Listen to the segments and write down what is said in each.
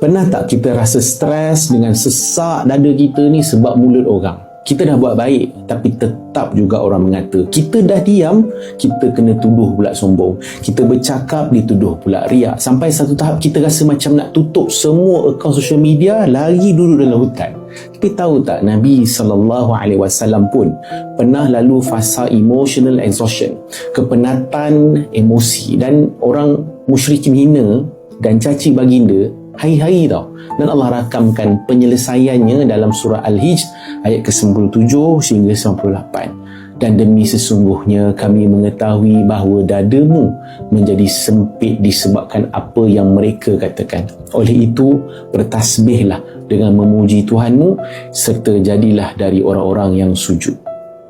Pernah tak kita rasa stres dengan sesak dada kita ni sebab mulut orang? Kita dah buat baik tapi tetap juga orang mengata. Kita dah diam, kita kena tuduh pula sombong. Kita bercakap, dituduh pula riak. Sampai satu tahap kita rasa macam nak tutup semua akaun social media, lari duduk dalam hutan. Tapi tahu tak, Nabi SAW pun pernah lalu fasa emotional exhaustion, kepenatan emosi, dan orang musyrikin hina dan caci baginda hari-hari tau. Dan Allah rakamkan penyelesaiannya dalam surah Al-Hijr ayat ke-97 sehingga 98. Dan demi sesungguhnya kami mengetahui bahawa dadamu menjadi sempit disebabkan apa yang mereka katakan. Oleh itu, bertasbihlah dengan memuji Tuhanmu serta jadilah dari orang-orang yang sujud.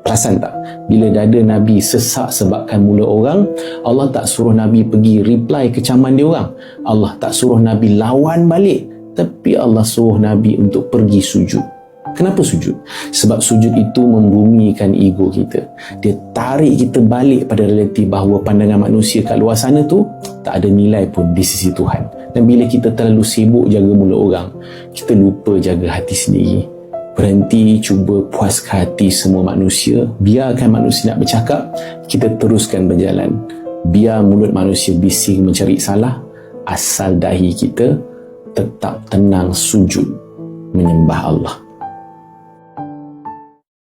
Perasan tak? Bila dada Nabi sesak sebabkan mulut orang, Allah tak suruh Nabi pergi reply kecaman dia orang. Allah tak suruh Nabi lawan balik. Tapi Allah suruh Nabi untuk pergi sujud. Kenapa sujud? Sebab sujud itu membumikan ego kita. Dia tarik kita balik pada realiti bahawa pandangan manusia kat luar sana tu tak ada nilai pun di sisi Tuhan. Dan bila kita terlalu sibuk jaga mulut orang, kita lupa jaga hati sendiri. Berhenti cuba puaskan hati semua manusia. Biarkan manusia nak bercakap, kita teruskan berjalan. Biar mulut manusia bising mencari salah, asal dahi kita tetap tenang sujud menyembah Allah.